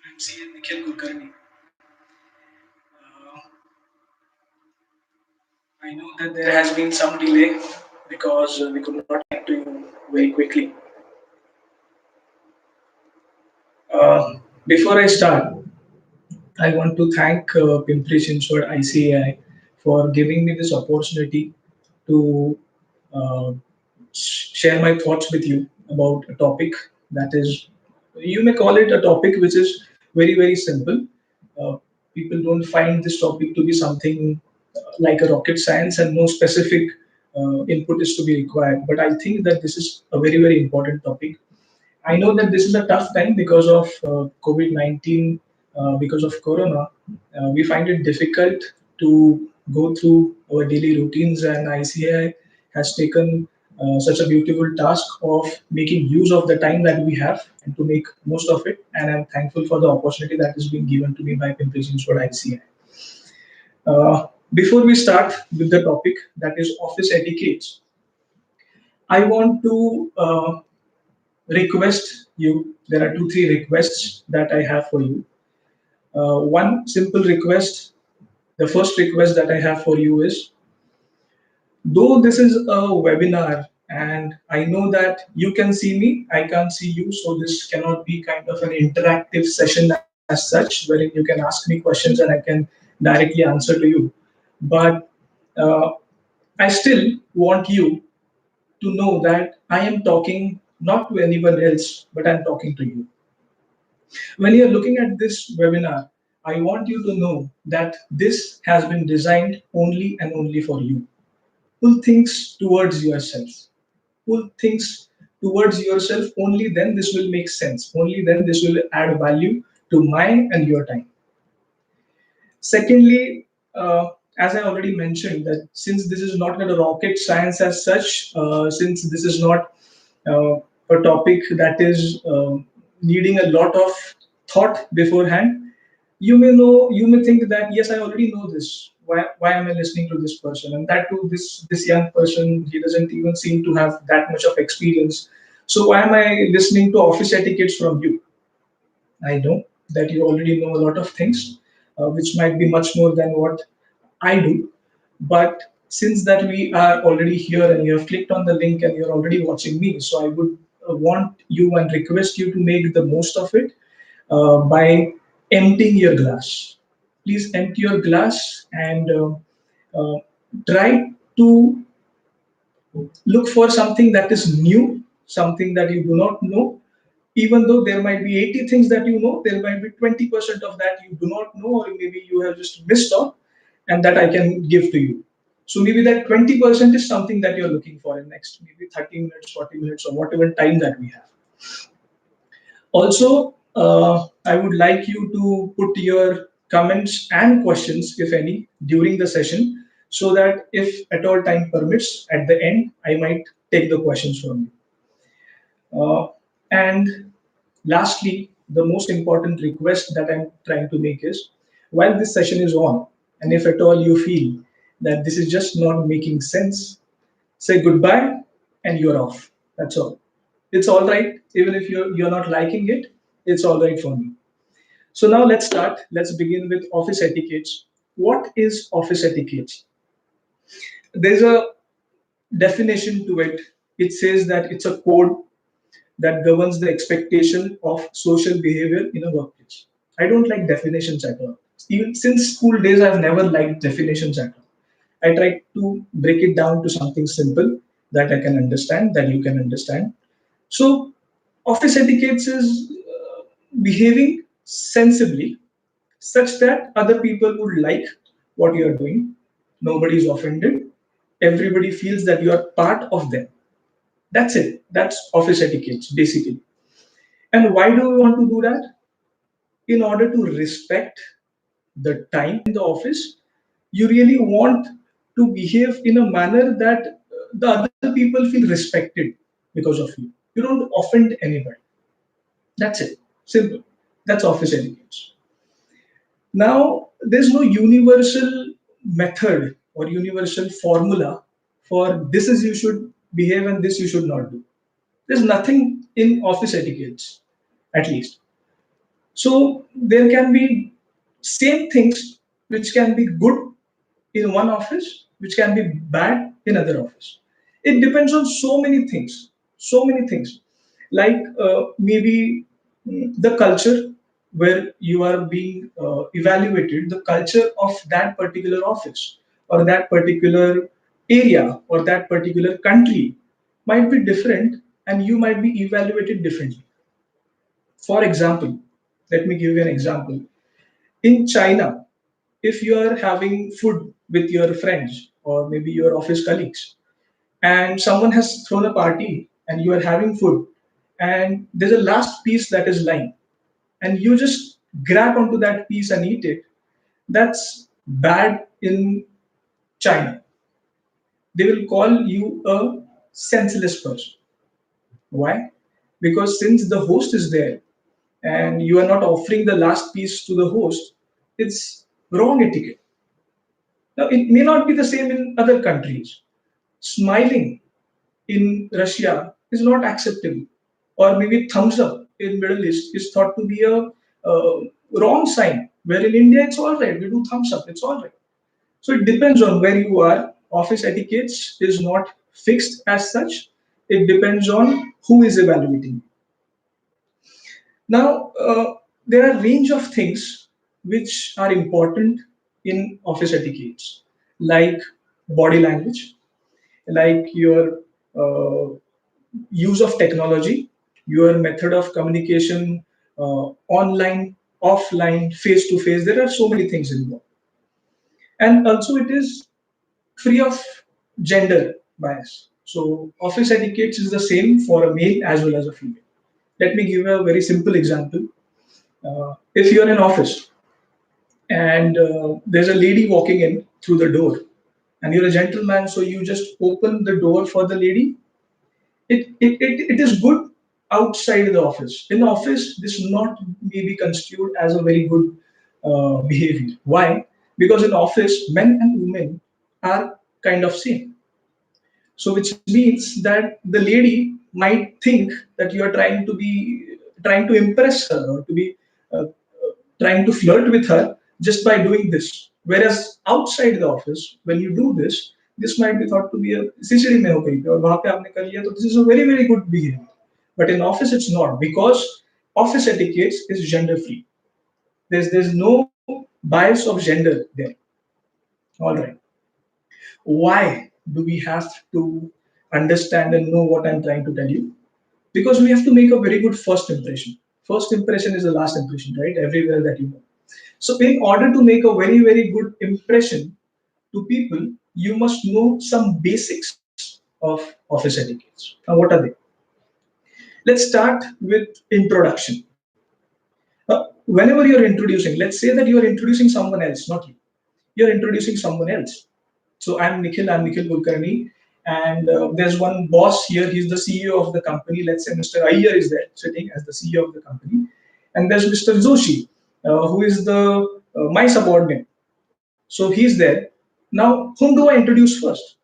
I'm CA Nikhil Kulkarni. Uh, I know that there has been some delay because we could not connect to you very quickly. Before I start, I want to thank Pimpri Chinchwad ICAI for giving me this opportunity to uh, share my thoughts with you about a topic that is, you may call it a topic which is very, very simple. Uh, People don't find this topic to be something like a rocket science and no specific input is to be required. But I think that this is a very, very important topic. I know that this is a tough time because of COVID 19, because of Corona. We find it difficult to go through our daily routines, and ICI has taken such a beautiful task of making use of the time that we have and to make most of it. And I'm thankful for the opportunity that is being given to me by Pimpri Chinchwad ICI. Before we start with the topic, that is office etiquette, I want to request you. There are two, three requests that I have for you. One simple request. The first request that I have for you is, though this is a webinar and I know that you can see me, I can't see you, so this cannot be kind of an interactive session as such, wherein you can ask me questions and I can directly answer to you. But uh, I still want you to know that I am talking not to anyone else, but I'm talking to you. When you're looking at this webinar, I want you to know that this has been designed only and only for you. Pull things towards yourself. Pull things towards yourself, only then this will make sense. Only then this will add value to mine and your time. Secondly, as I already mentioned, that since this is not a rocket science as such, since this is not uh, a topic that is needing a lot of thought beforehand, you may think that yes, I already know this. Why am I listening to this person? And that too, this young person, he doesn't even seem to have that much of experience. So why am I listening to office etiquettes from you? I know that you already know a lot of things, which might be much more than what I do. But since that we are already here and you have clicked on the link and you're already watching me, so I would want you and request you to make the most of it by emptying your glass. Please empty your glass and try to look for something that is new, something that you do not know. Even though there might be 80 things that you know, there might be 20% of that you do not know, or maybe you have just missed on, and that I can give to you. So maybe that 20% is something that you're looking for in next maybe 30 minutes, 40 minutes, or whatever time that we have. Also, I would like you to put your comments and questions, if any, during the session, so that if at all time permits, at the end, I might take the questions from you. And lastly, the most important request that I'm trying to make is, while this session is on, and if at all you feel that this is just not making sense, say goodbye and you're off. That's all. It's all right. Even if you're not liking it, it's all right for me. So now let's start. Let's begin with office etiquettes. What is office etiquette? There's a definition to it. It says that it's a code that governs the expectation of social behavior in a workplace. I don't like definitions at all. Even since school days, I've never liked definitions at all. I try to break it down to something simple that I can understand, that you can understand. So, office etiquette is behaving sensibly such that other people would like what you are doing. Nobody is offended. Everybody feels that you are part of them. That's it. That's office etiquette, basically. And why do we want to do that? In order to respect the time in the office, you really want to behave in a manner that the other people feel respected because of you. You don't offend anybody. That's it. Simple. That's office etiquette. Now, there's no universal method or universal formula for this is you should behave and this you should not do. There's nothing in office etiquettes, at least. So there can be same things which can be good in one office, which can be bad in other office. It depends on so many things, like maybe the culture where you are being evaluated, the culture of that particular office or that particular area or that particular country might be different, and you might be evaluated differently. For example, let me give you an example. In China, if you are having food with your friends or maybe your office colleagues, and someone has thrown a party and you are having food, and there's a last piece that is lying, and you just grab onto that piece and eat it, that's bad in China. They will call you a senseless person. Why? Because since the host is there and you are not offering the last piece to the host, it's wrong etiquette. Now, it may not be the same in other countries. Smiling in Russia is not acceptable, or maybe thumbs up in Middle East is thought to be a wrong sign. Where in India it's all right, we do thumbs up, it's all right. So it depends on where you are. Office etiquettes is not fixed as such. It depends on who is evaluating. Now, there are range of things which are important in office etiquettes, like body language, like your use of technology, your method of communication, online, offline, face to face. There are so many things involved, and also it is free of gender bias. So, office etiquettes is the same for a male as well as a female. Let me give a very simple example. If you're in office and there's a lady walking in through the door, and you're a gentleman, so you just open the door for the lady. It is good outside the office. In the office, this not maybe construed as a very good behavior. Why? Because in office, men and women are kind of same. So which means that the lady might think that you are trying to impress her, or to be trying to flirt with her just by doing this. Whereas outside the office, when you do this might be thought to be a CCD में हो कहीं पे और वहाँ पे आपने कर लिया तो this is a very very good behavior. But in office it's not, because office etiquette is gender free. There's no bias of gender there. All right. Why do we have to understand and know what I'm trying to tell you? Because we have to make a very good first impression. First impression is the last impression, right? Everywhere that you go. So, in order to make a very, very good impression to people, you must know some basics of office etiquettes. Now, what are they? Let's start with introduction. Whenever you're introducing, let's say that you're introducing someone else, not you. You're introducing someone else. So I'm Nikhil Kulkarni, and there's one boss here. He's the CEO of the company. Let's say Mr. Iyer is there, sitting as the CEO of the company, and there's Mr. Joshi, who is the my subordinate. So he's there. Now, whom do I introduce first?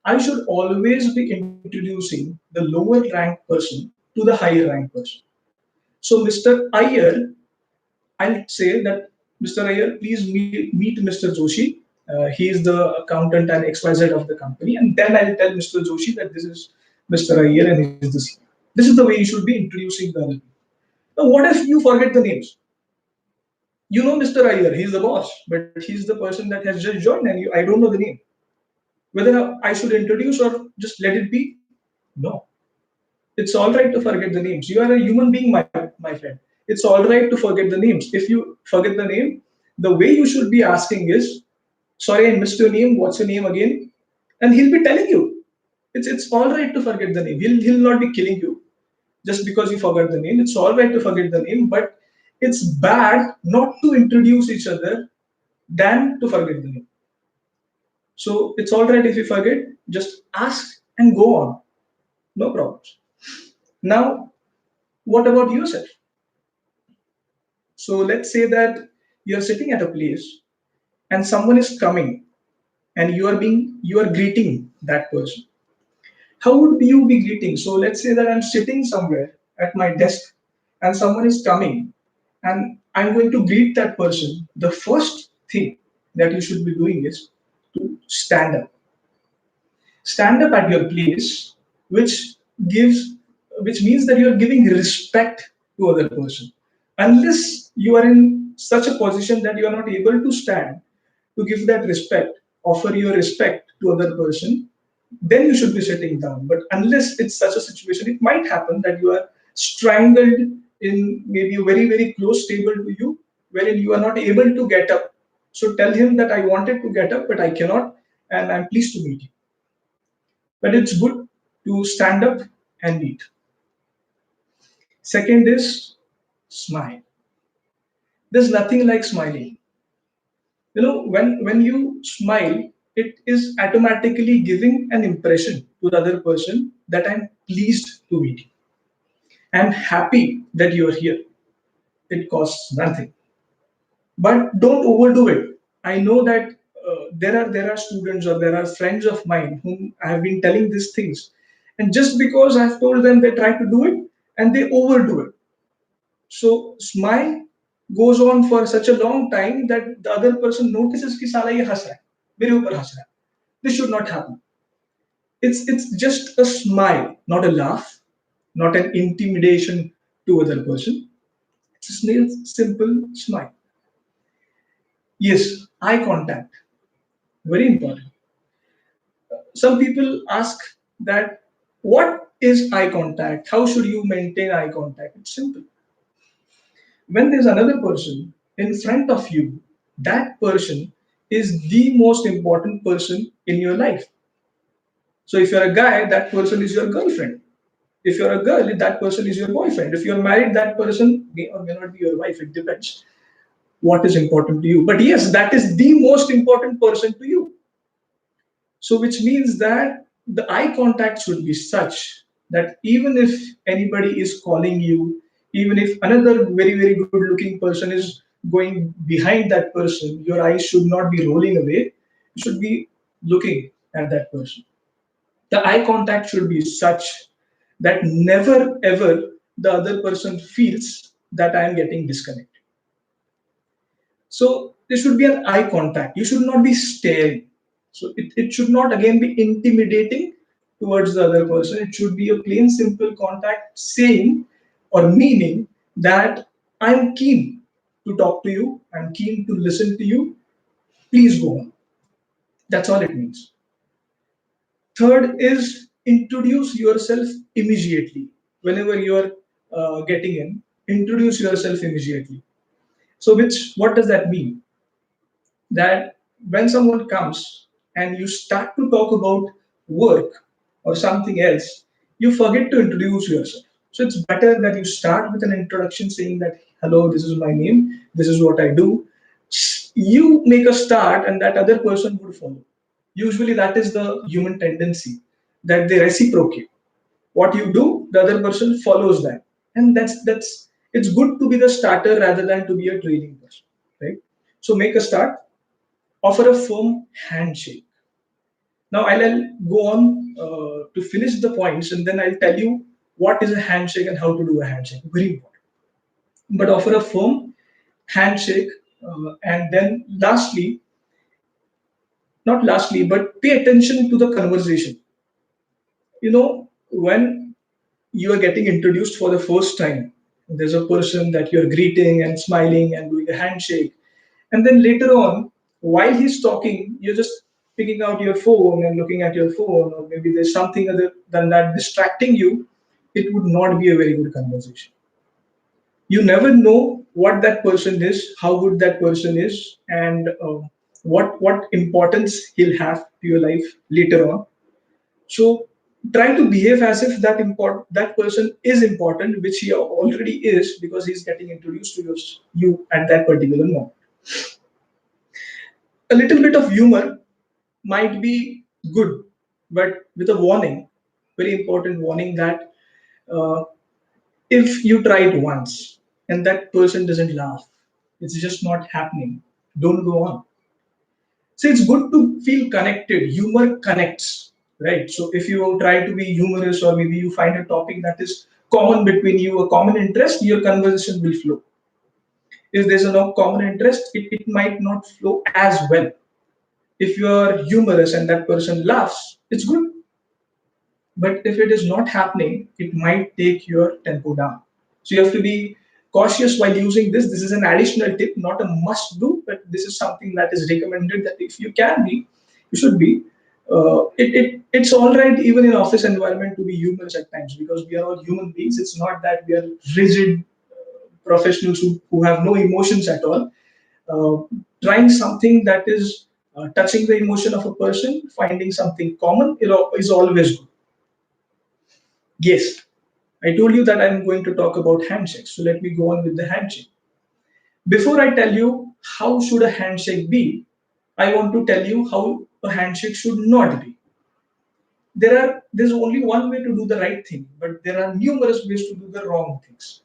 I should always be introducing the lower ranked person to the higher ranked person. So Mr. Iyer, I'll say that Mr. Iyer, please meet Mr. Joshi. He is the accountant and XYZ of the company. And then I'll tell Mr. Joshi that this is Mr. Iyer and he's the CEO. This is the way you should be introducing the other people. Now, what if you forget the names? You know Mr. Iyer, he's the boss, but he's the person that has just joined and I don't know the name. Whether I should introduce or just let it be? No. It's all right to forget the names. You are a human being, my friend. It's all right to forget the names. If you forget the name, the way you should be asking is, sorry, I missed your name. What's your name again? And he'll be telling you. It's all right to forget the name. He'll not be killing you just because you forgot the name. It's all right to forget the name, but it's bad not to introduce each other than to forget the name. So it's all right if you forget, just ask and go on. No problems. Now, what about yourself? So let's say that you're sitting at a place and someone is coming and you are greeting that person. How would you be greeting? So let's say that I'm sitting somewhere at my desk and someone is coming and I'm going to greet that person. The first thing that you should be doing is to stand up at your place, which gives which means that you are giving respect to other person. Unless you are in such a position that you are not able to stand to give that respect, offer your respect to other person, then you should be sitting down. But unless it's such a situation, it might happen that you are strangled in maybe a very very close table to you, wherein you are not able to get up. So tell him that I wanted to get up but I cannot, and I'm pleased to meet you. But it's good to stand up and meet. Second is smile. There's nothing like smiling. When you smile, it is automatically giving an impression to the other person that I'm pleased to meet you. I'm happy that you're here. It costs nothing. But don't overdo it. I know that there are students or there are friends of mine whom I have been telling these things, and just because I've told them, they try to do it and they overdo it. So smile goes on for such a long time that the other person notices कि साला ये हंस रहा है, मेरे ऊपर हंस रहा है. This should not happen. It's just a smile, not a laugh, not an intimidation to other person. It's a simple smile. Yes, eye contact, very important. Some people ask that what is eye contact? How should you maintain eye contact? It's simple. When there's another person in front of you, that person is the most important person in your life. So if you're a guy, that person is your girlfriend. If you're a girl, that person is your boyfriend. If you're married, that person may or may not be your wife. It depends what is important to you. But yes, that is the most important person to you. So, which means that the eye contact should be such that even if anybody is calling you, even if another very, very good looking person is going behind that person, your eyes should not be rolling away. You should be looking at that person. The eye contact should be such that never ever the other person feels that I am getting disconnected. So there should be an eye contact. You should not be staring. So it should not again be intimidating towards the other person. It should be a plain simple contact saying or meaning that I'm keen to talk to you, I'm keen to listen to you. Please go on. That's all it means. Third is introduce yourself immediately. Whenever you're getting in, introduce yourself immediately. So, what does that mean? That when someone comes and you start to talk about work or something else, you forget to introduce yourself. So it's better that you start with an introduction saying that, hello, this is my name, this is what I do. You make a start and that other person would follow. Usually that is the human tendency, that they reciprocate. What you do, the other person follows that. And that's it's good to be the starter rather than to be a trailing person. Right? So make a start, offer a firm handshake. Now I'll go on to finish the points and then I'll tell you what is a handshake and how to do a handshake. Very important. But offer a firm handshake, and then not lastly, but pay attention to the conversation. When you are getting introduced for the first time, there's a person that you're greeting and smiling and doing a handshake. And then later on, while he's talking, you're just picking out your phone and looking at your phone, or maybe there's something other than that distracting you. It would not be a very good conversation. You never know what that person is, how good that person is, and what importance he'll have to your life later on. So try to behave as if that person is important, which he already is because he's getting introduced to you at that particular moment. A little bit of humor might be good, but with a warning, very important warning that uh, if you try it once and that person doesn't laugh, it's just not happening. Don't go on. So it's good to feel connected. Humor connects. right? So if you try to be humorous, or maybe you find a topic that is common between you, a common interest, your conversation will flow. If there's no common interest, it might not flow as well. If you are humorous and that person laughs, it's good. But if it is not happening, it might take your tempo down. So you have to be cautious while using this. This is an additional tip, not a must do, but this is something that is recommended, that if you can be, you should be. It's all right even in office environment to be humorous at times, because we are all human beings. It's not that we are rigid professionals who have no emotions at all. Uh, Trying something that is touching the emotion of a person, finding something common, is always good. Yes, I told you that I'm going to talk about handshakes. So let me go on with the handshake. Before I tell you how should a handshake be, I want to tell you how a handshake should not be. There's only one way to do the right thing, but there are numerous ways to do the wrong things.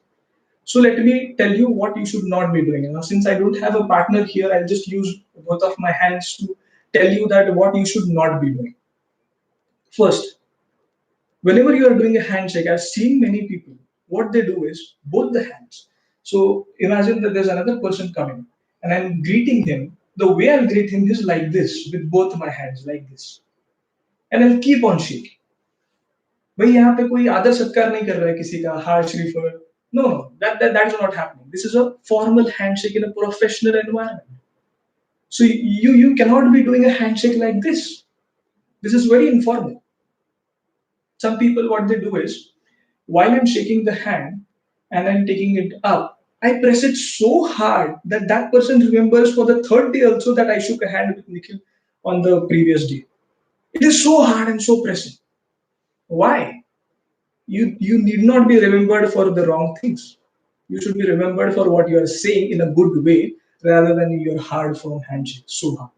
So let me tell you what you should not be doing. Now, since I don't have a partner here, I'll just use both of my hands to tell you that what you should not be doing. First, whenever you are doing a handshake, I've seen many people, what they do is both the hands. So imagine that there's another person coming and I'm greeting him. The way I'll greet him is like this, with both my hands, like this. And I'll keep on shaking. भाई यहाँ पे कोई आदर सत्कार नहीं कर रहा है किसी का harsh refer. No, no, that is not happening. This is a formal handshake in a professional environment. So you cannot be doing a handshake like this. This is very informal. Some people, what they do is, while I'm shaking the hand and I'm taking it up, I press it so hard that that person remembers for the third day also that I shook a hand with Nikhil on the previous day. It is so hard and so pressing. Why? You need not be remembered for the wrong things. You should be remembered for what you are saying in a good way, rather than your hard firm handshake, so hard.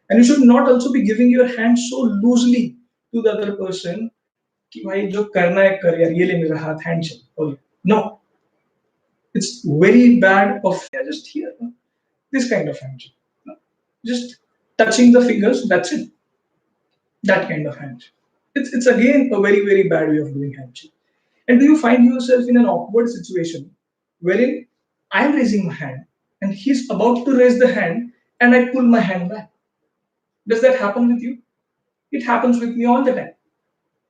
And you should not also be giving your hand so loosely to the other person कि भाई जो करना है कर यार, ये ले मेरा हाथ, handshake. Oh, no, it's very bad of just here, this kind of handshake. No. Just touching the fingers, that's it. That kind of handshake. It's again a very, very bad way of doing handshake. And do you find yourself in an awkward situation wherein I'm raising my hand and he's about to raise the hand and I pull my hand back? Does that happen with you? It happens with me all the time.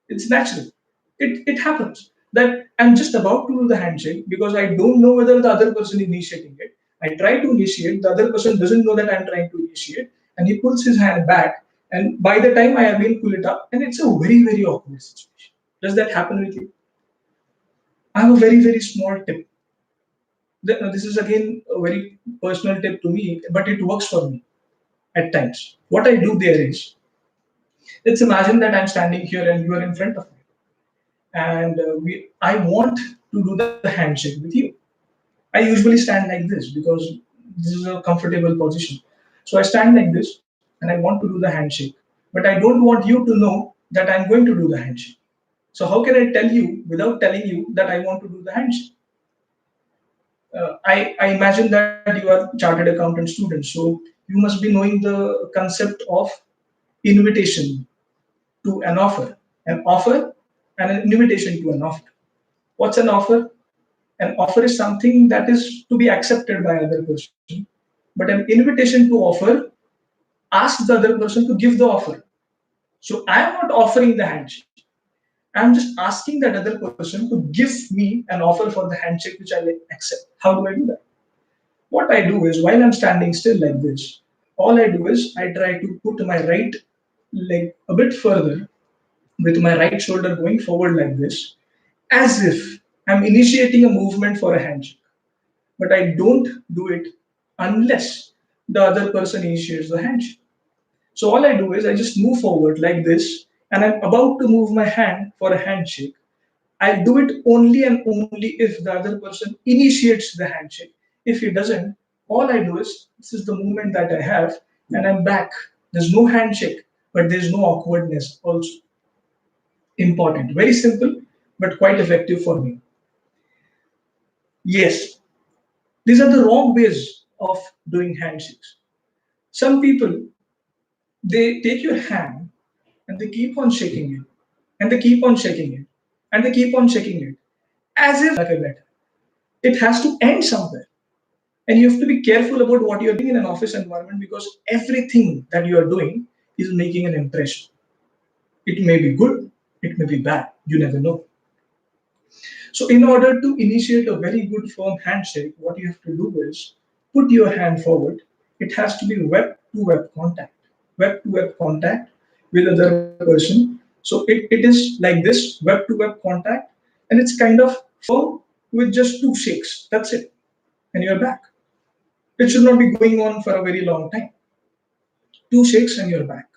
It's natural. It happens that I'm just about to do the handshake because I don't know whether the other person is initiating it. I try to initiate, the other person doesn't know that I'm trying to initiate, and he pulls his hand back. And by the time I again pull it up, and it's a very, very awkward situation. Does that happen with you? I have a very, very small tip. This is again a very personal tip to me, but it works for me at times. What I do there is, let's imagine that I'm standing here and you are in front of me, and I want to do the handshake with you. I usually stand like this because this is a comfortable position. So I stand like this and I want to do the handshake, but I don't want you to know that I'm going to do the handshake. So how can I tell you without telling you that I want to do the handshake? I imagine that you are chartered accountant student, so you must be knowing the concept of invitation to an offer, and an invitation to an offer. What's an offer? An offer is something that is to be accepted by other person, but an invitation to offer asks the other person to give the offer. So I am not offering the handshake. I'm just asking that other person to give me an offer for the handshake which I will accept. How do I do that? What I do is, while I'm standing still like this, all I do is I try to put my right leg a bit further with my right shoulder going forward like this, as if I'm initiating a movement for a handshake. But I don't do it unless the other person initiates the handshake. So all I do is I just move forward like this, and I'm about to move my hand for a handshake. I do it only and only if the other person initiates the handshake. If he doesn't, all I do is, this is the movement that I have, and I'm back. There's no handshake, but there's no awkwardness also. Important. Very simple, but quite effective for me. Yes, these are the wrong ways of doing handshakes. Some people, they take your hand and they keep on shaking it, and they keep on shaking it, and they keep on shaking it, as if it has to end somewhere. And you have to be careful about what you're doing in an office environment because everything that you are doing is making an impression. It may be good, it may be bad, you never know. So, in order to initiate a very good firm handshake, what you have to do is put your hand forward. It has to be web to web contact with other person. So, it is like this web to web contact, and it's kind of firm with just two shakes. That's it, and you're back. It should not be going on for a very long time. Two shakes and you're back.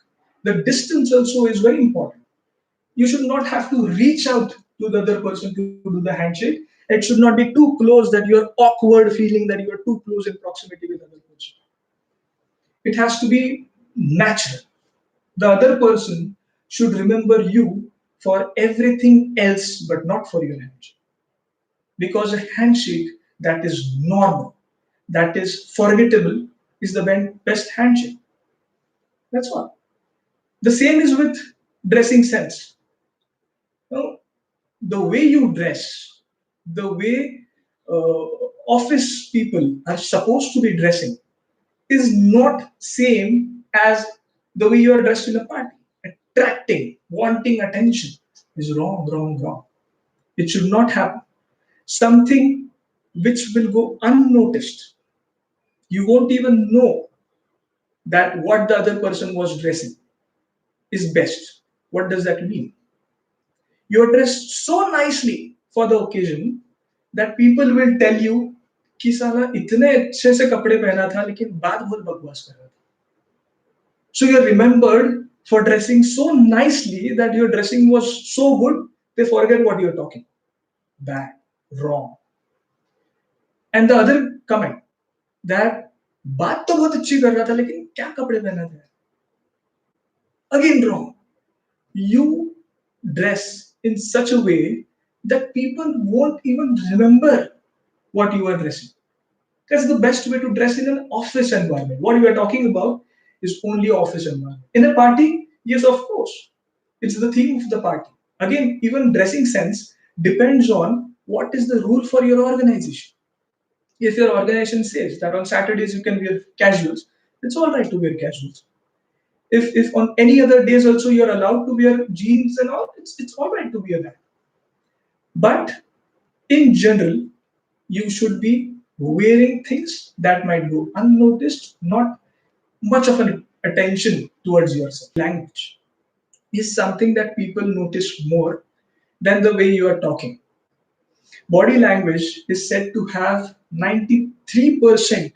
The distance also is very important. You should not have to reach out to the other person to do the handshake. It should not be too close that you're awkward feeling that you are too close in proximity with the other person. It has to be natural. The other person should remember you for everything else but not for your handshake. Because a handshake that is normal, that is forgettable, is the best handshake. That's all. The same is with dressing sense. Now, the way you dress, the way uh, office people are supposed to be dressing is not same as the way you are dressed in a party. Attracting, wanting attention is wrong, wrong, wrong. It should not happen. Something which will go unnoticed. You won't even know that what the other person was dressing is best. What does that mean? You're dressed so nicely for the occasion that people will tell you कि साला इतने अच्छे से कपड़े पहना था लेकिन बात बहुत बकवास कर रहा था. So you're remembered for dressing so nicely that your dressing was so good they forget what you're talking. Bad, wrong. And the other comment that बात तो बहुत अच्छी कर रहा था लेकिन क्या कपड़े पहना था. Again wrong. You dress in such a way that people won't even remember what you are dressing. That's the best way to dress in an office environment. What we are talking about is only office environment. In a party, yes, of course, it's the theme of the party. Again, even dressing sense depends on what is the rule for your organization. If your organization says that on Saturdays you can wear casuals, it's all right to wear casuals. If on any other days also you're allowed to wear jeans and all, it's all right to wear that. But in general, you should be wearing things that might go unnoticed, not much of an attention towards yourself. Language is something that people notice more than the way you are talking. Body language is said to have 93%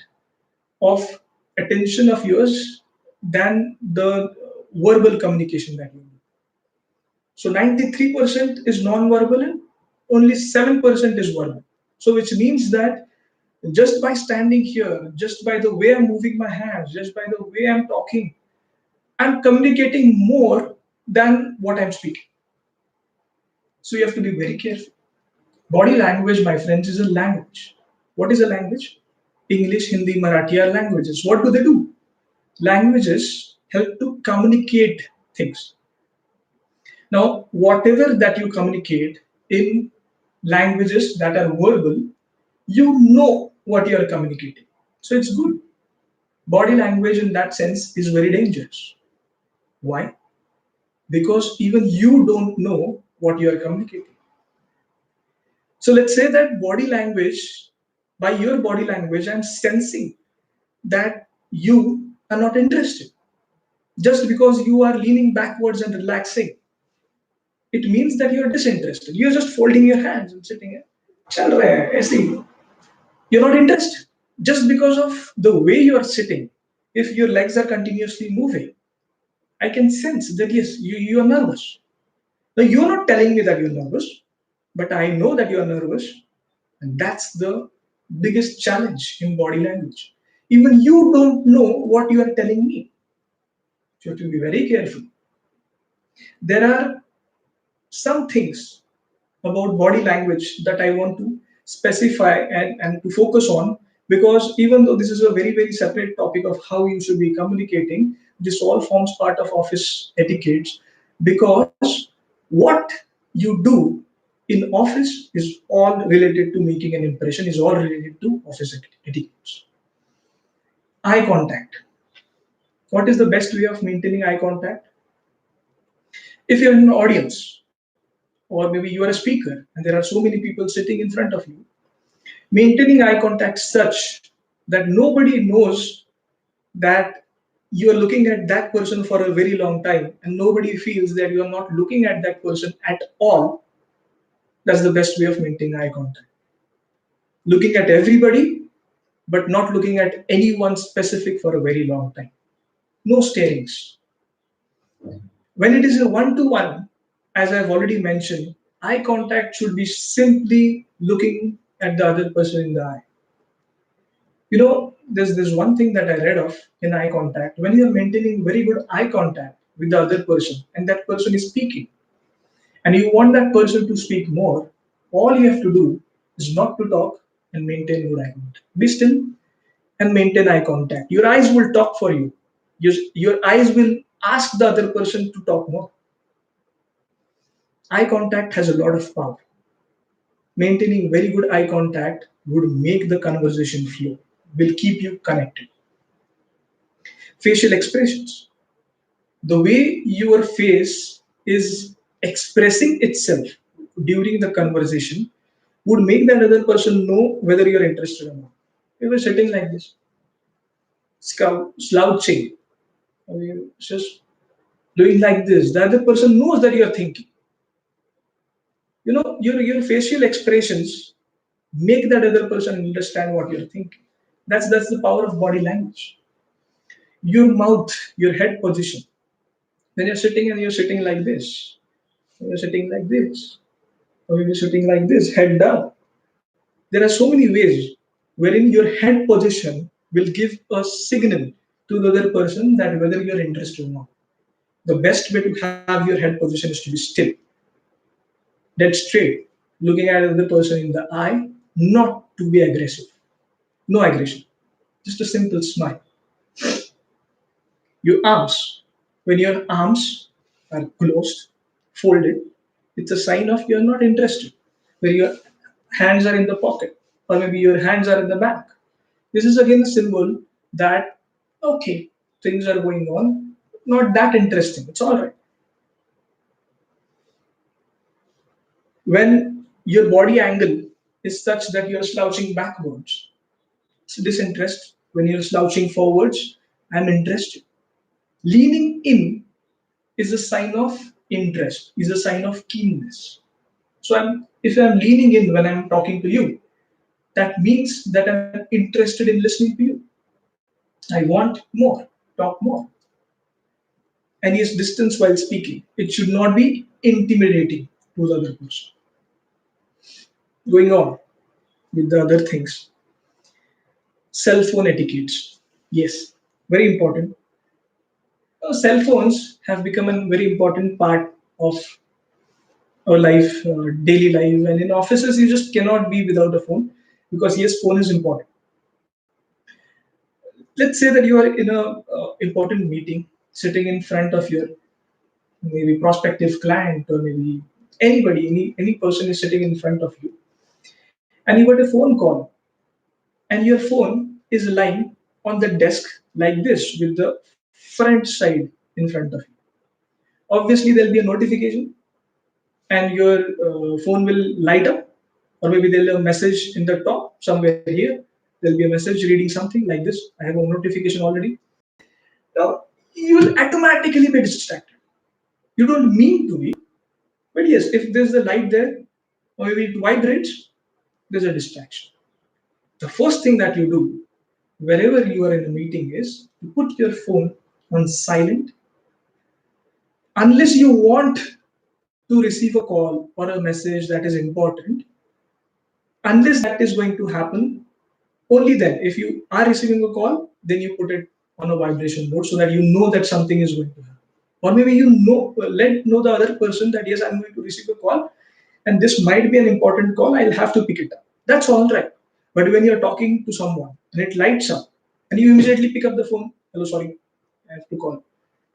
of attention of yours than the verbal communication that you do. So 93% is non-verbal and only 7% is verbal. So which means that just by standing here, just by the way I'm moving my hands, just by the way I'm talking, I'm communicating more than what I'm speaking. So you have to be very careful. Body language, my friends, is a language. What is a language? English, Hindi, Marathi are languages. What do they do? Languages help to communicate things. Now, whatever that you communicate in languages that are verbal, you know what you are communicating. So it's good. Body language in that sense is very dangerous. Why? Because even you don't know what you are communicating. So let's say that body language, by your body language, I'm sensing that you are not interested. Just because you are leaning backwards and relaxing, it means that you're disinterested. You're just folding your hands and sitting here. चल रहा है ऐसे ही. You're not interested. Just because of the way you are sitting, if your legs are continuously moving, I can sense that yes, you are nervous. Now you're not telling me that you're nervous, but I know that you are nervous, and that's the biggest challenge in body language. Even you don't know what you are telling me. So you have to be very careful. There are some things about body language that I want to specify and to focus on because even though this is a very, very separate topic of how you should be communicating, this all forms part of office etiquettes. because what you do in office is all related to making an impression, is all related to office etiquette. Eye contact. What is the best way of maintaining eye contact? If you're in an audience, or maybe you are a speaker and there are so many people sitting in front of you, maintaining eye contact such that nobody knows that you are looking at that person for a very long time and nobody feels that you are not looking at that person at all. That's the best way of maintaining eye contact. Looking at everybody, but not looking at anyone specific for a very long time. No starings. When it is a one-to-one, as I've already mentioned, eye contact should be simply looking at the other person in the eye. There's this one thing that I read of in eye contact. When you're maintaining very good eye contact with the other person and that person is speaking, and you want that person to speak more, all you have to do is not to talk and maintain good eye contact. Be still and maintain eye contact. Your eyes will talk for you. Your eyes will ask the other person to talk more. Eye contact has a lot of power. Maintaining very good eye contact would make the conversation flow, will keep you connected. Facial expressions. The way your face is expressing itself during the conversation would make that other person know whether you're interested or not. You were sitting like this, slouching, or you just doing like this. The other person knows that you're thinking. Your facial expressions make that other person understand what you're thinking. That's the power of body language. Your mouth, your head position. When you're sitting and you're sitting like this, you're sitting like this, or you're sitting like this, head down. There are so many ways wherein your head position will give a signal to the other person that whether you're interested or not. The best way to have your head position is to be still, dead straight, looking at the other person in the eye, not to be aggressive. No aggression, just a simple smile. Your arms, when your arms are closed, folded, it's a sign of you're not interested. Where your hands are in the pocket, or maybe your hands are in the back. This is again a symbol that, okay, things are going on, not that interesting, it's all right. When your body angle is such that you're slouching backwards, it's disinterest. When you're slouching forwards, I'm interested. Leaning in is a sign of interest, is a sign of keenness. So if I'm leaning in when I'm talking to you, that means that I'm interested in listening to you. I want more, talk more. And use distance while speaking. It should not be intimidating to the other person. Going on with the other things. Cell phone etiquettes. Yes, very important. Cell phones have become a very important part of our life, daily life, and in offices you just cannot be without a phone because yes, phone is important. Let's say that you are in a important meeting, sitting in front of your maybe prospective client or maybe anybody, any person is sitting in front of you, and you got a phone call, and your phone is lying on the desk like this with the front side in front of you. Obviously, there'll be a notification, and your phone will light up, or maybe there'll be a message in the top somewhere here. There'll be a message reading something like this. I have a notification already. Now, you will automatically be distracted. You don't mean to be, but yes, if there's a light there, or maybe it vibrates, there's a distraction. The first thing that you do wherever you are in a meeting is to put your phone on silent unless you want to receive a call or a message that is important. Unless that is going to happen, only then, if you are receiving a call, then you put it on a vibration mode so that you know that something is going to happen. Or maybe let know the other person that yes, I'm going to receive a call and this might be an important call, I'll have to pick it up. That's all right. But when you're talking to someone and it lights up and you immediately pick up the phone, hello, sorry, I have to call.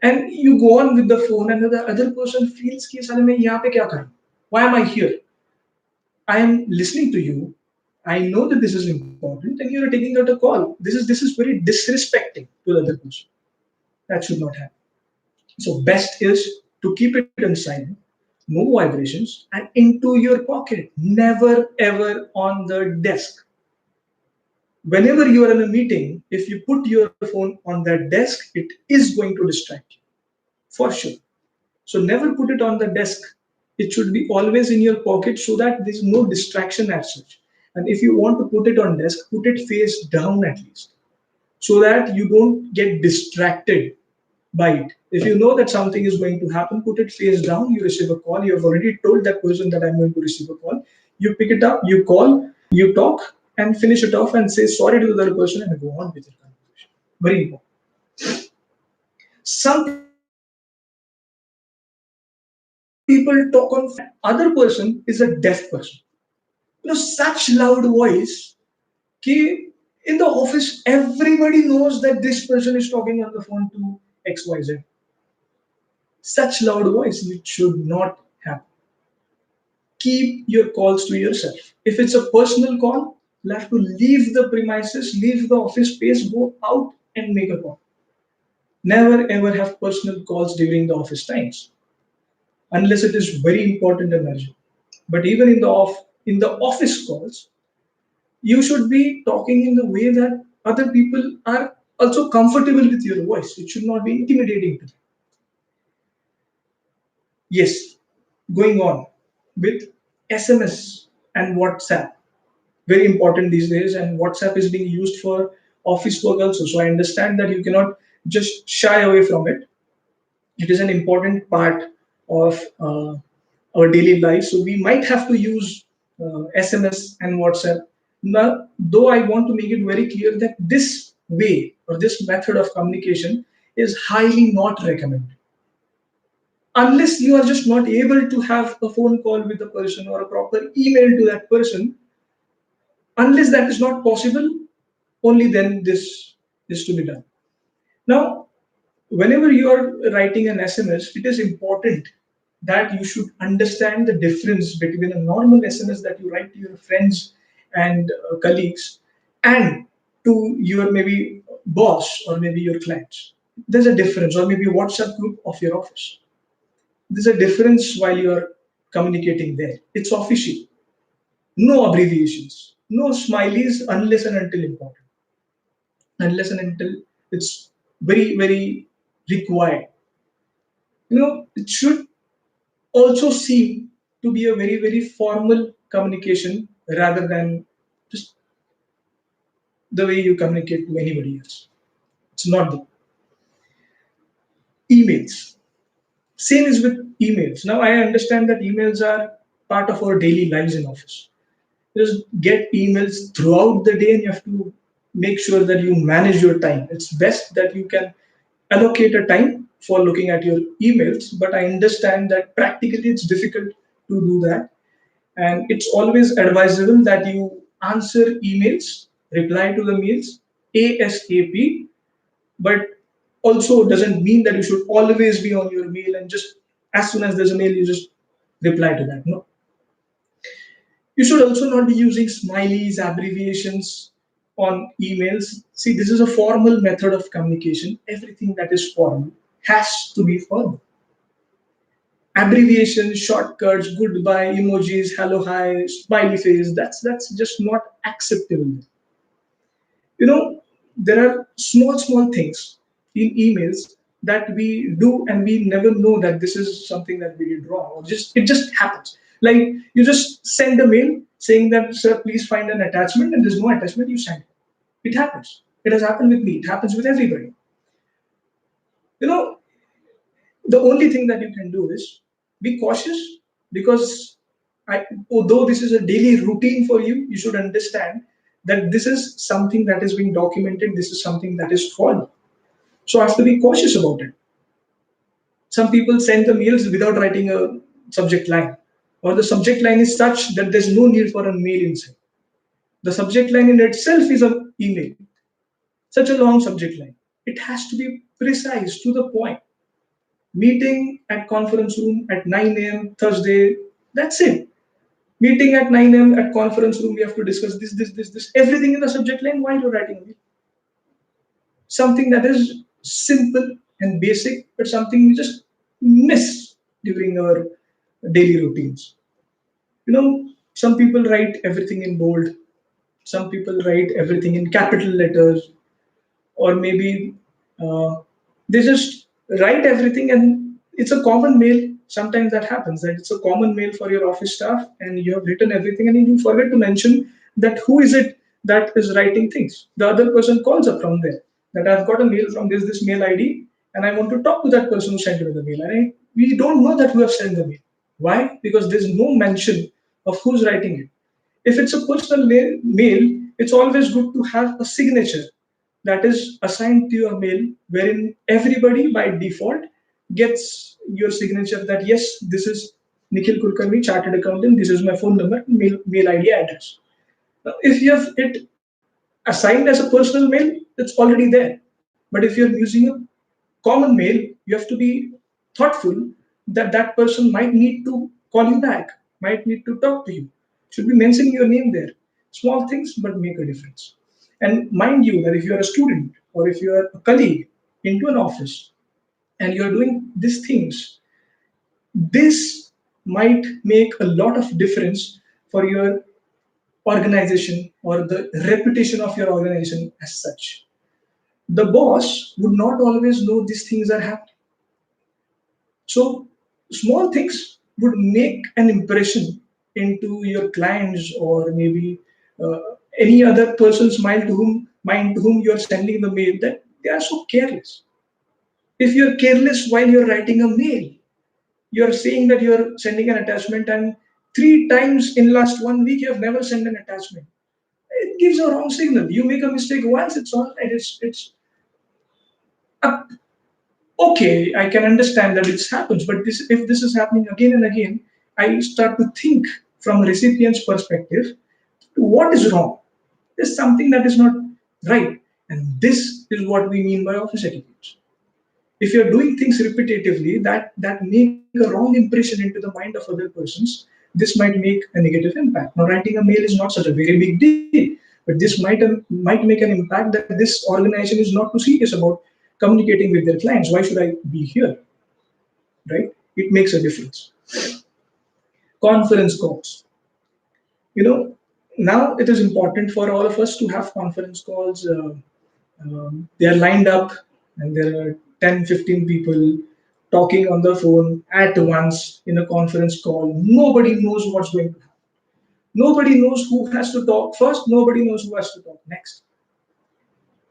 And you go on with the phone, and the other person feels कि साले मैं यहाँ पे क्या करूँ? Why am I here? I am listening to you. I know that this is important, and you are taking out a call. This is very disrespecting to the other person. That should not happen. So best is to keep it in silent, no vibrations, and into your pocket. Never ever on the desk. Whenever you are in a meeting, if you put your phone on that desk, it is going to distract you for sure. So never put it on the desk. It should be always in your pocket so that there's no distraction as such. And if you want to put it on desk, put it face down at least so that you don't get distracted by it. If you know that something is going to happen, put it face down. You receive a call. You have already told that person that I'm going to receive a call. You pick it up, you call, you talk, and finish it off and say sorry to the other person and go on with your conversation. Very important. Some people talk on phone. Other person is a deaf person. Such loud voice कि in the office everybody knows that this person is talking on the phone to XYZ. Such loud voice, it should not have. Keep your calls to yourself. If it's a personal call, you'll have to leave the premises, leave the office space, go out and make a call. Never ever have personal calls during the office times, unless it is very important and urgent. But even in the office calls, you should be talking in the way that other people are also comfortable with your voice. It should not be intimidating to them. Yes, going on with SMS and WhatsApp. Very important these days, and WhatsApp is being used for office work also. So I understand that you cannot just shy away from it. It is an important part of our daily life. So we might have to use SMS and WhatsApp. Now, though I want to make it very clear that this way or this method of communication is highly not recommended. Unless you are just not able to have a phone call with a person or a proper email to that person, unless that is not possible, only then this is to be done. Now, whenever you are writing an SMS, it is important that you should understand the difference between a normal SMS that you write to your friends and colleagues and to your maybe boss or maybe your clients. There's a difference, or maybe a WhatsApp group of your office. There's a difference while you're communicating there. It's official. No abbreviations, no smileys unless and until important, unless and until it's very, very required. It should also seem to be a very, very formal communication rather than just the way you communicate to anybody else. It's not the emails. Same is with emails. Now I understand that emails are part of our daily lives in office. Just get emails throughout the day and you have to make sure that you manage your time. It's best that you can allocate a time for looking at your emails, but I understand that practically it's difficult to do that. And it's always advisable that you answer emails, reply to the mails ASAP, but also doesn't mean that you should always be on your mail and just as soon as there's a mail, you just reply to that. No, you should also not be using smileys, abbreviations on emails. See, this is a formal method of communication. Everything that is formal has to be formal. Abbreviations, shortcuts, goodbye, emojis, hello, hi, smiley face, that's just not acceptable. There are small things in emails that we do and we never know that this is something that we did wrong, or just it just happens. Like you just send a mail saying that, sir, please find an attachment, and there's no attachment, you send it. It happens. It has happened with me, it happens with everybody. you know the only thing that you can do is be cautious, because although this is a daily routine for you, you should understand that this is something that is being documented, this is something that is followed. So I have to be cautious about it. Some people send the mails without writing a subject line, or the subject line is such that there's no need for a mail inside. The subject line in itself is an email, such a long subject line. It has to be precise to the point. Meeting at conference room at 9 a.m. Thursday. That's it. Meeting at 9 a.m. at conference room. We have to discuss this. Everything in the subject line while you're writing a mail. Something that is simple and basic, but something we just miss during our daily routines. You know, some people write everything in bold, some people write everything in capital letters, or maybe uh, they just write everything and it's a common mail. Sometimes that happens, that it's a common mail for your office staff and you have written everything and you forget to mention that who is it that is writing things. The other person calls up from there that I've got a mail from this mail ID and I want to talk to that person who sent me the mail, and we don't know that who have sent the mail. Why? Because there's no mention of who's writing it. If it's a personal mail, it's always good to have a signature that is assigned to your mail, wherein everybody by default gets your signature that yes, this is Nikhil Kulkarni, chartered accountant, this is my phone number, mail ID address. Now, if you have it assigned as a personal mail, it's already there. But if you're using a common mail, you have to be thoughtful that that person might need to call you back, might need to talk to you. Should be mentioning your name there. Small things, but make a difference. And mind you that if you're a student or if you're a colleague into an office and you're doing these things, this might make a lot of difference for your organization or the reputation of your organization as such. The boss would not always know these things are happening. So small things would make an impression into your clients or maybe uh, any other person's mind to whom you are sending the mail, that they are so careless. If you're careless while you're writing a mail, you're saying that you're sending an attachment and three times in last 1 week you have never sent an attachment. It gives a wrong signal. You make a mistake once, it's all right. It's up. Okay, I can understand that it happens, but if this is happening again and again, I start to think from a recipient's perspective, what is wrong? There's something that is not right. And this is what we mean by office etiquette. If you're doing things repetitively that make a wrong impression into the mind of other persons, this might make a negative impact. Now, writing a mail is not such a very big deal, but this might make an impact that this organization is not too serious about communicating with their clients. Why should I be here? Right? It makes a difference. Conference calls. You know, now it is important for all of us to have conference calls. They are lined up and there are 10, 15 people talking on the phone at once in a conference call. Nobody knows what's going to happen. Nobody knows who has to talk first. Nobody knows who has to talk next.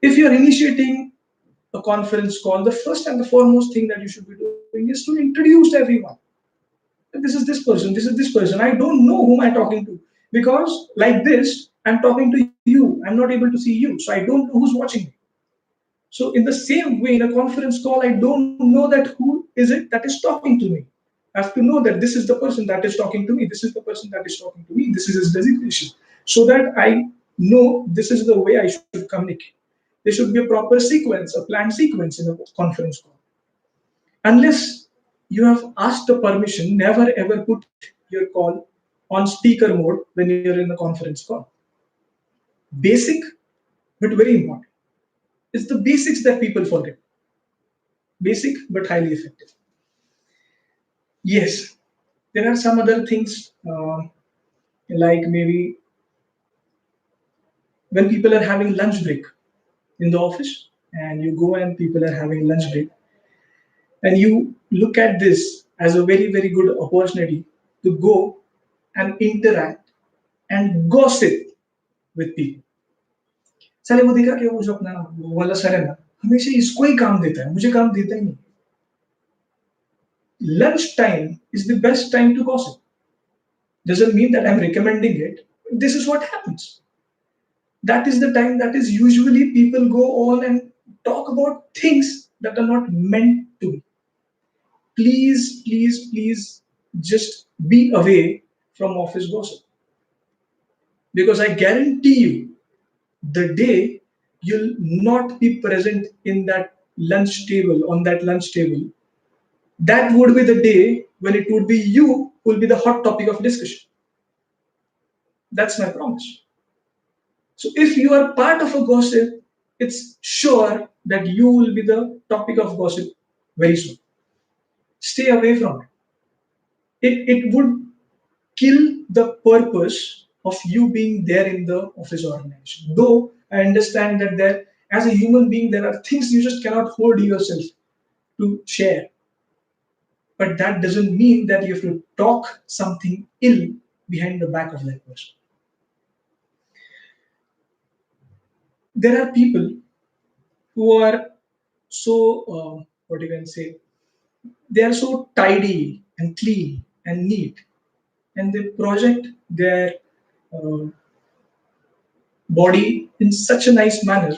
If you're initiating a conference call, the first and the foremost thing that you should be doing is to introduce everyone. This is this person, this is this person. I don't know whom I'm talking to because, like this, I'm talking to you. I'm not able to see you, so I don't know who's watching me. So, in the same way, in a conference call, I don't know that who is it that is talking to me. I have to know that this is the person that is talking to me. This is the person that is talking to me. This is his designation, so that I know this is the way I should communicate. There should be a proper sequence, a planned sequence in a conference call. Unless you have asked the permission, never ever put your call on speaker mode when you're in a conference call. Basic, but very important. It's the basics that people forget. Basic, but highly effective. Yes, there are some other things like maybe when people are having lunch break in the office and you go and people are having lunch break and you look at this as a very, very good opportunity to go and interact and gossip with people. साले वो देखा क्या, वो जो अपना वो वाला sir है ना, हमेशा इसको ही काम देता है, मुझे काम देता ही नहीं. Lunch time is the best time to gossip. Doesn't mean that I'm recommending it. This is what happens. That is the time that is usually people go on and talk about things that are not meant to be. Please, please, please just be away from office gossip. Because I guarantee you, the day you'll not be present in that lunch table, on that lunch table, that would be the day when it would be you who will be the hot topic of discussion. That's my promise. So if you are part of a gossip, it's sure that you will be the topic of gossip very soon. Stay away from it. It would kill the purpose of you being there in the office organization. Though I understand that there, as a human being, there are things you just cannot hold yourself to share. But that doesn't mean that you have to talk something ill behind the back of that person. There are people who are so, what you can say, they are so tidy and clean and neat, and they project their uh, body in such a nice manner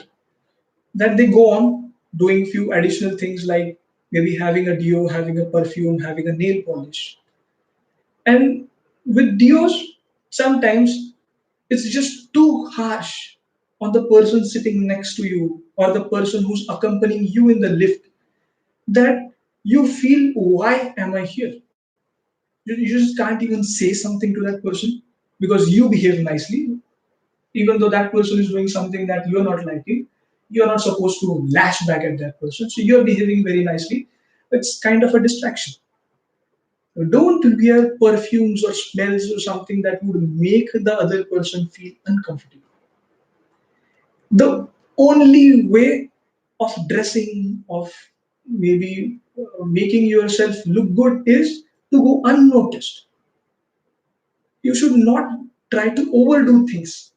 that they go on doing few additional things like maybe having a deo, having a perfume, having a nail polish. And with deos, sometimes it's just too harsh on the person sitting next to you or the person who's accompanying you in the lift that you feel, why am I here? You just can't even say something to that person because you behave nicely, even though that person is doing something that you're not liking. You're not supposed to lash back at that person. So you're behaving very nicely. It's kind of a distraction. Don't wear perfumes or smells or something that would make the other person feel uncomfortable. The only way of dressing, of maybe making yourself look good is to go unnoticed. You should not try to overdo things.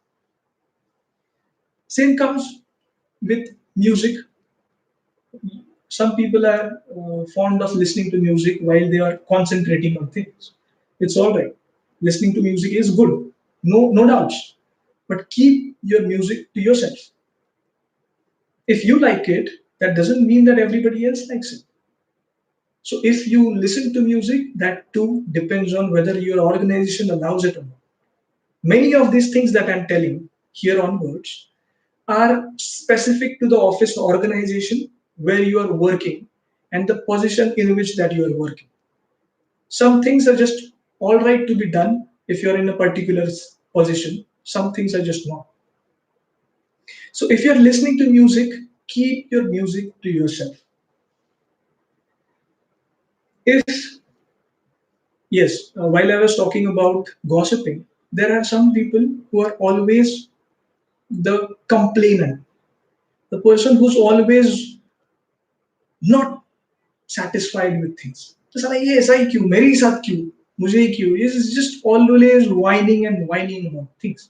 Same comes with music. Some people are fond of listening to music while they are concentrating on things. It's all right. Listening to music is good, no doubts. But keep your music to yourself. If you like it, that doesn't mean that everybody else likes it. So if you listen to music, that too depends on whether your organization allows it or not. Many of these things that I'm telling here onwards are specific to the office organization where you are working and the position in which that you are working. Some things are just all right to be done if you're in a particular position. Some things are just not. So if you're listening to music, keep your music to yourself. If, yes, while I was talking about gossiping, there are some people who are always the complainant, the person who's always not satisfied with things. तो साला ये ऐसा ही क्यों मेरे ही साथ क्यों मुझे ही क्यों is just always whining and whining about things.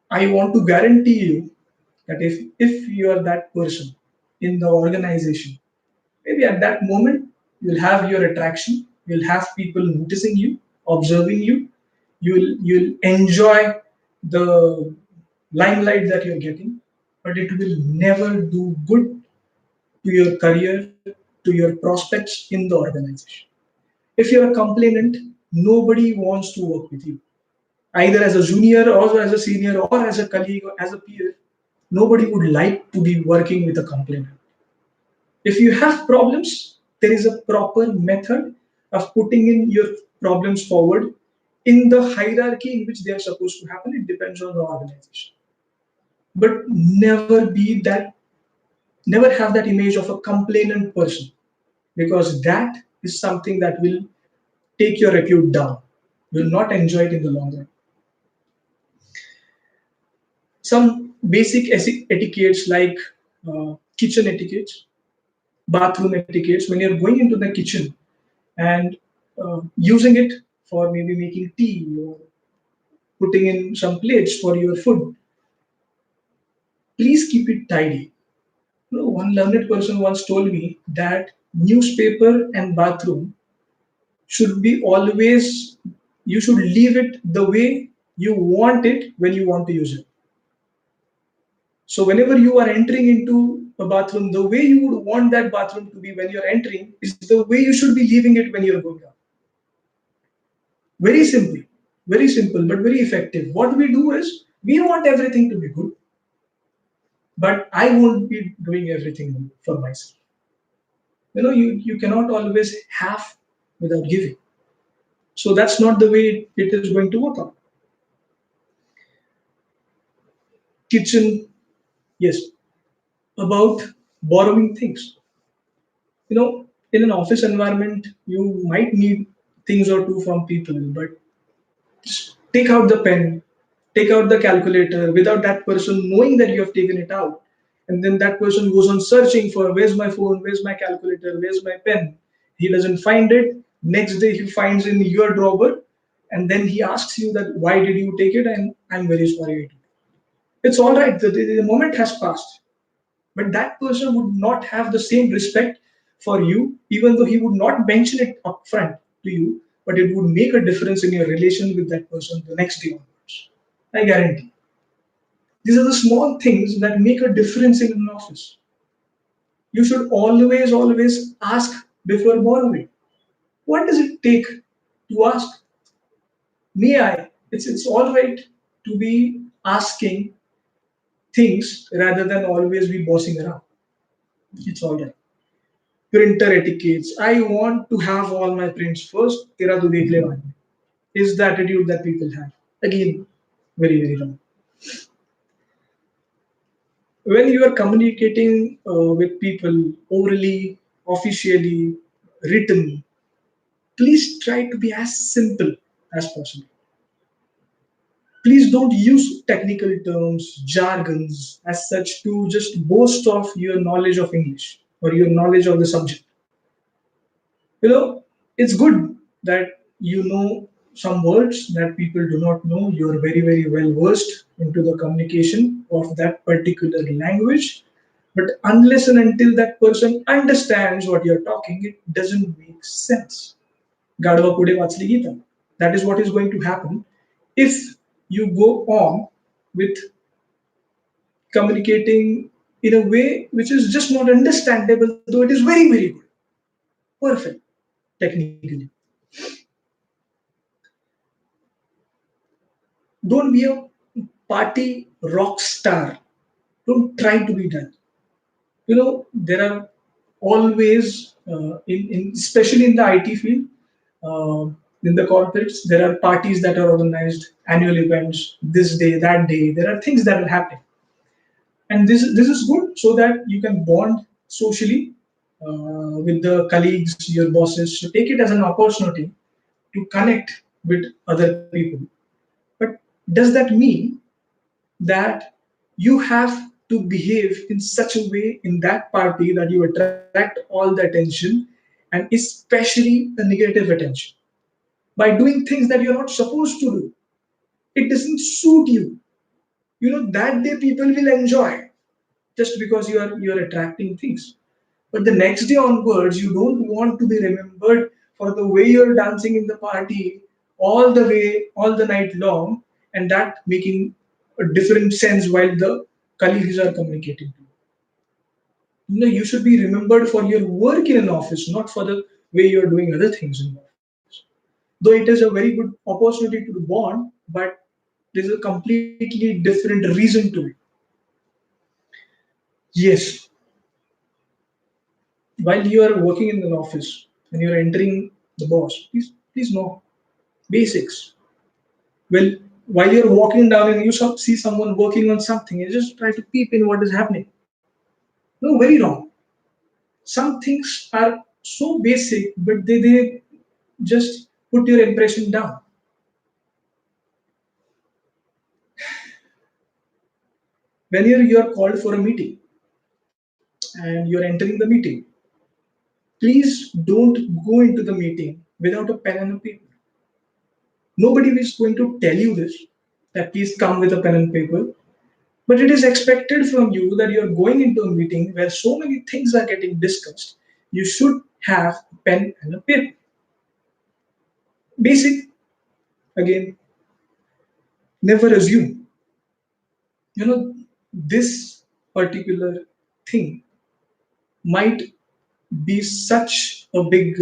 I want to guarantee you that if you are that person in the organization, maybe at that moment you'll have your attraction, you'll have people noticing you, observing you, you'll enjoy the limelight that you're getting, but it will never do good to your career, to your prospects in the organization. If you're a complainant, nobody wants to work with you, either as a junior or as a senior or as a colleague or as a peer. Nobody would like to be working with a complainant. If you have problems, there is a proper method of putting in your problems forward in the hierarchy in which they are supposed to happen. It depends on the organization. But never have that image of a complainant person, because that is something that will take your repute down. You will not enjoy it in the long run. Some basic etiquettes like kitchen etiquettes, bathroom etiquettes, when you're going into the kitchen and using it for maybe making tea or putting in some plates for your food, please keep it tidy. You know, one learned person once told me that newspaper and bathroom should be always, you should leave it the way you want it when you want to use it. So whenever you are entering into a bathroom, the way you would want that bathroom to be when you're entering is the way you should be leaving it when you're going out. Very simply, very simple, but very effective. What we do is we want everything to be good, but I won't be doing everything for myself. You cannot always have without giving. So that's not the way it is going to work out. Kitchen, yes, about borrowing things. In an office environment, you might need things or two from people, but just take out the pen, take out the calculator without that person knowing that you have taken it out. And then that person goes on searching for where's my phone, where's my calculator, where's my pen. He doesn't find it. Next day he finds in your drawer, and then he asks you that why did you take it? And I'm very sorry. It's all right. The moment has passed. But that person would not have the same respect for you, even though he would not mention it upfront to you, but it would make a difference in your relation with that person the next day onwards. I guarantee. These are the small things that make a difference in an office. You should always ask before borrowing. What does it take to ask? May I? It's all right to be asking things rather than always be bossing around. It's all right. Printer etiquettes. I want to have all my prints first. तेरा तो देख ले बाद में. Is the attitude that people have. Again, very wrong. When you are communicating with people orally, officially, written, please try to be as simple as possible. Please don't use technical terms, jargons as such to just boast of your knowledge of English or your knowledge of the subject. It's good that you know some words that people do not know. You're very well versed into the communication of that particular language. But unless and until that person understands what you're talking, it doesn't make sense. Gadva pude vachli Gita. That is what is going to happen if you go on with communicating in a way which is just not understandable, though it is very good. Perfect, technically. Don't be a party rock star. Don't try to be that. There are always, especially in the IT field, uh, in the corporates, there are parties that are organized, annual events, this day, that day. There are things that are happening, and this is good so that you can bond socially with the colleagues, your bosses. So take it as an opportunity to connect with other people. But does that mean that you have to behave in such a way in that party that you attract all the attention and especially the negative attention by doing things that you're not supposed to do? It doesn't suit you. That day people will enjoy just because you're attracting things. But the next day onwards, you don't want to be remembered for the way you're dancing in the party all the night long, and that making a different sense while the colleagues are communicating to you. You should be remembered for your work in an office, not for the way you're doing other things in the office. Though it is a very good opportunity to bond, but there's a completely different reason to it. Yes, while you are working in an office and you're entering the boss, please know basics. Well, while you're walking down and you see someone working on something, you just try to peep in what is happening. No, very wrong. Some things are so basic, but they just put your impression down. When you're called for a meeting and you're entering the meeting, please don't go into the meeting without a pen and a paper. Nobody is going to tell you this, that please come with a pen and paper. But it is expected from you that you're going into a meeting where so many things are getting discussed. You should have a pen and a paper. Basic, again, never assume. This particular thing might be such a big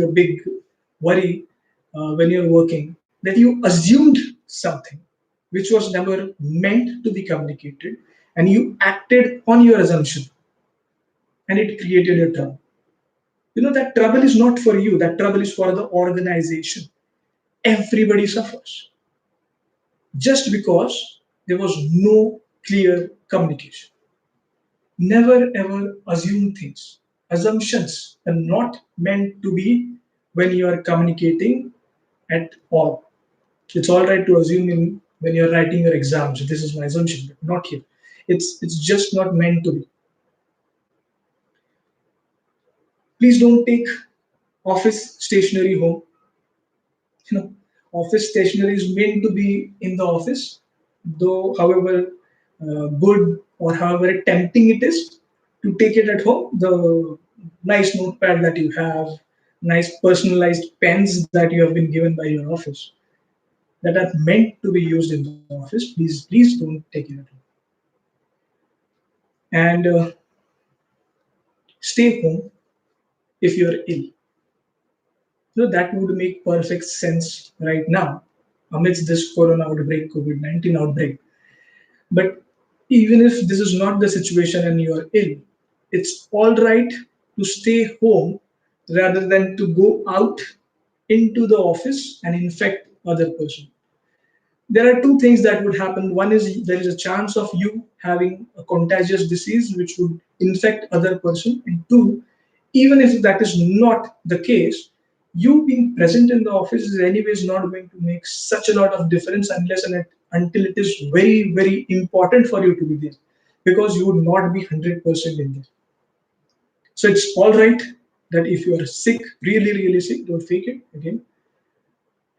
worry when you're working that you assumed something which was never meant to be communicated, and you acted on your assumption, and it created a trouble. That trouble is not for you, that trouble is for the organization. Everybody suffers just because there was no clear communication. Never ever assume things. Assumptions are not meant to be when you are communicating at all. It's all right to assume in when you're writing your exams. This is my assumption, but not here. It's just not meant to be. Please don't take office stationery home. you know Office stationery is meant to be in the office, though however good or however tempting it is to take it at home. The nice notepad that you have, nice personalized pens that you have been given by your office, that are meant to be used in the office, please don't take it at home. And stay home if you're ill. So that would make perfect sense right now amidst this corona outbreak, COVID 19 outbreak. But even if this is not the situation and you are ill, it's all right to stay home rather than to go out into the office and infect other person. There are two things that would happen. One is there is a chance of you having a contagious disease which would infect other person. And two, even if that is not the case, you being present in the office is anyways not going to make such a lot of difference unless and until it is very, very important for you to be there, because you would not be 100% in there. So it's all right that if you are sick, really, really sick, don't fake it again,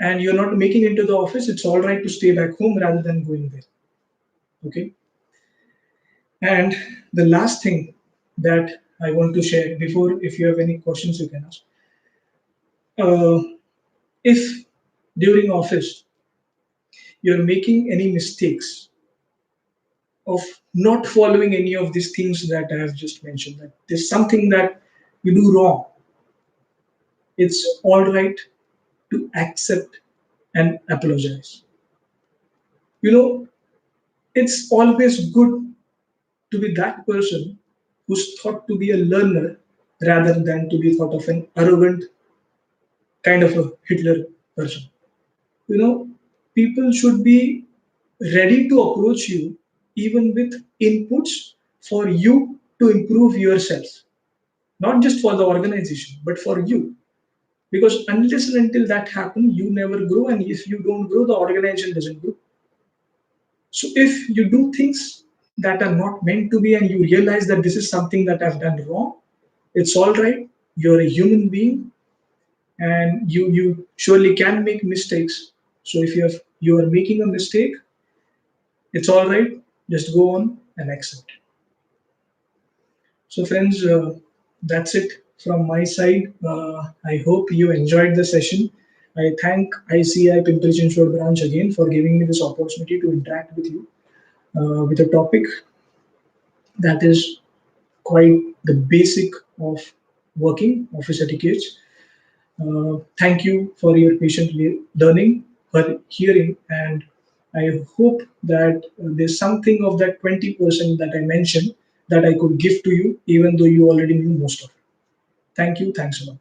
and you're not making it to the office, it's all right to stay back home rather than going there. Okay. And the last thing that I want to share before, if you have any questions, you can ask. Uh, if during office you're making any mistakes of not following any of these things that I have just mentioned, that there's something that you do wrong, it's all right to accept and apologize. You know, it's always good to be that person who's thought to be a learner rather than to be thought of an arrogant kind of a Hitler person. People should be ready to approach you even with inputs for you to improve yourself, not just for the organization, but for you. Because unless and until that happens, you never grow, and if you don't grow, the organization doesn't grow. So if you do things that are not meant to be and you realize that this is something that I've done wrong, it's all right. You're a human being and you surely can make mistakes. So if you are making a mistake, it's all right. Just go on and accept it. So friends, that's it from my side. I hope you enjoyed the session. I thank ICI Pimpri Chinchwad branch again for giving me this opportunity to interact with you with a topic that is quite the basic of working office etiquette. Thank you for your patient learning, for hearing, and I hope that there's something of that 20% that I mentioned that I could give to you, even though you already knew most of it. Thank you. Thanks a lot.